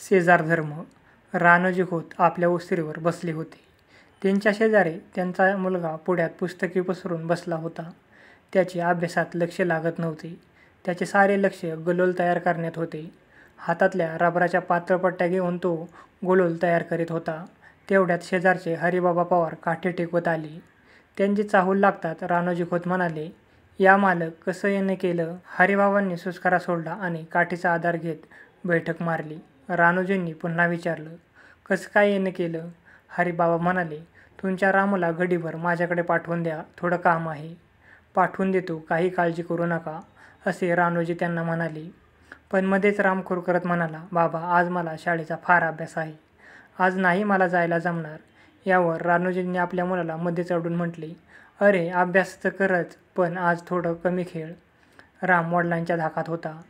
शेजार धर्म. रानोजी खोत आपल्या ओसरीवर बसले होते. त्यांच्या शेजारी त्यांचा मुलगा पुढ्यात पुस्तके पसरून बसला होता. त्याचे अभ्यासात लक्ष लागत नव्हते. त्याचे सारे लक्ष गलोल तयार करण्यात होते. हातातल्या रबराच्या पातळ पट्ट्या घेऊन तो गोलोल तयार करीत होता. तेवढ्यात शेजारचे हरिबाबा पवार काठी टेकवत आले. त्यांची चाहूल लागतात रानोजी खोत म्हणाले, "या मालक, कसं येणं केलं?" हरिबाबांनी सुस्कारा सोडला आणि काठीचा आधार घेत बैठक मारली. रानोजींनी पुन्हा विचारलं, "कसं काय येणं केलं?" हरिबाबा म्हणाले, "तुमच्या रामूला घडीभर माझ्याकडे पाठवून द्या, थोडं काम आहे." "पाठवून देतो, काही काळजी करू नका," असे रानोजी त्यांना म्हणाले. पण मध्येच राम कुरकुरत म्हणाला, "बाबा, आज मला शाळेचा फार अभ्यास आहे. आज नाही मला जायला जमणार." यावर रानोजींनी आपल्या मुलाला मध्येच अडून म्हटले, "अरे, अभ्यास तर करच, पण आज थोडं कमी खेळ." राम वडिलांच्या धाकात होता.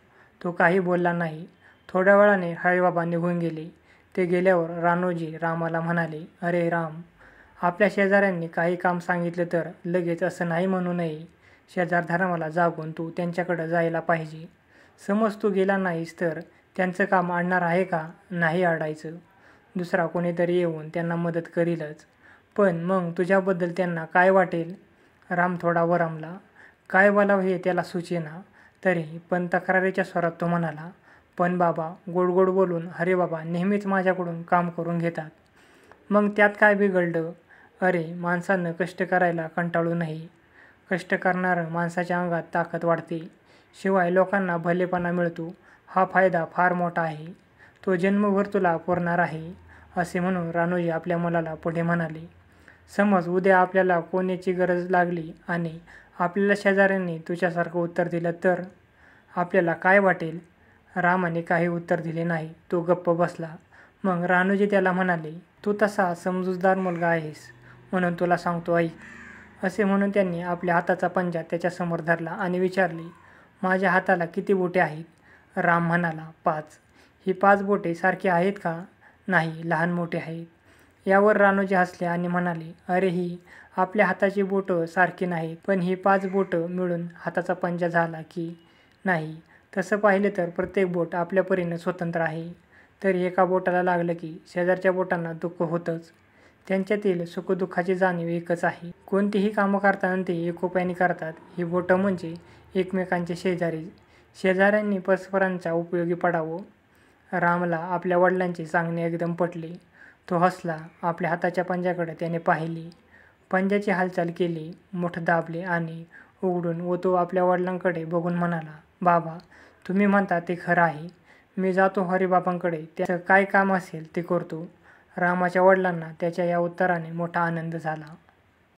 तो काही बोलला नाही. थोड्या वेळाने हरिबाबा निघून गेले. ते गेल्यावर रानोजी रामाला म्हणाले, "अरे राम, आपल्या शेजाऱ्यांनी काही काम सांगितलं तर लगेच असं नाही म्हणू नये. शेजार धर्माला जागून तू त्यांच्याकडं जायला पाहिजे. समज तू गेला नाहीस तर त्यांचं काम अडणार आहे का? नाही अडायचं. दुसरा कोणीतरी येऊन त्यांना मदत करीलच. पण मग तुझ्याबद्दल त्यांना काय वाटेल?" राम थोडा वरमला. काय बोलावं हे त्याला सुचेना. तरी पण तक्रारीच्या स्वरात तो म्हणाला, "पण बाबा, गोड गोड बोलून हरिबाबा नेहमीच माझ्याकडून काम करून घेतात. मग त्यात काय बिघडलं? अरे, माणसानं कष्ट करायला कंटाळू नये. कष्ट करणारं माणसाच्या अंगात ताकद वाढते. शिवाय लोकांना भलेपणा मिळतो. हा फायदा फार मोठा आहे. तो जन्मभर तुला पुरणार आहे." असे म्हणून रानोजी आपल्या मुलाला पुढे म्हणाले, "समज उद्या आपल्याला कोणाची गरज लागली आणि आपल्याला शेजाऱ्यांनी तुझ्यासारखं उत्तर दिलं तर आपल्याला काय वाटेल?" रामाने काही उत्तर दिले नाही. तो गप्प बसला. मग रानोजी त्याला म्हणाले, "तू तसा समजूतदार मुलगा आहेस म्हणून तुला सांगतो, ऐक." असे म्हणून त्यांनी आपल्या हाताचा पंजा त्याच्यासमोर धरला आणि विचारले, "माझ्या हाताला किती बोटे आहेत?" राम म्हणाला, "5." "ही 5 बोटे सारखी आहेत का?" "नाही, लहान मोठी आहेत." यावर रानोजी हसले आणि म्हणाले, "अरे, ही आपल्या हाताची बोटं सारखी नाहीत, पण ही 5 बोटं मिळून हाताचा पंजा झाला की नाही? तसं पाहिलं तर प्रत्येक बोट आपल्या परीनं स्वतंत्र आहे. तरी एका बोटाला लागलं की शेजारच्या बोटांना दुःख होतंच. त्यांच्यातील सुखदुःखाची जाणीव एकच आहे. कोणतीही कामं करताना ते एकोप्याने करतात. ही बोटं म्हणजे एकमेकांचे शेजारी. शेजाऱ्यांनी परस्परांच्या उपयोगी पडावं." रामला आपल्या वडिलांचे सांगणे एकदम पटले. तो हसला. आपल्या हाताच्या पंजाकडे त्याने पाहिले. पंजाची हालचाल केली, मुठ दाबले आणि उघडून व तो आपल्या वडिलांकडे बघून म्हणाला, "बाबा, तुम्ही म्हणता ते खरं आहे. मी जातो हरिबाबांकडे. त्याचं काय काम असेल ते करतो." रामाच्या वडिलांना त्याच्या या उत्तराने मोठा आनंद झाला.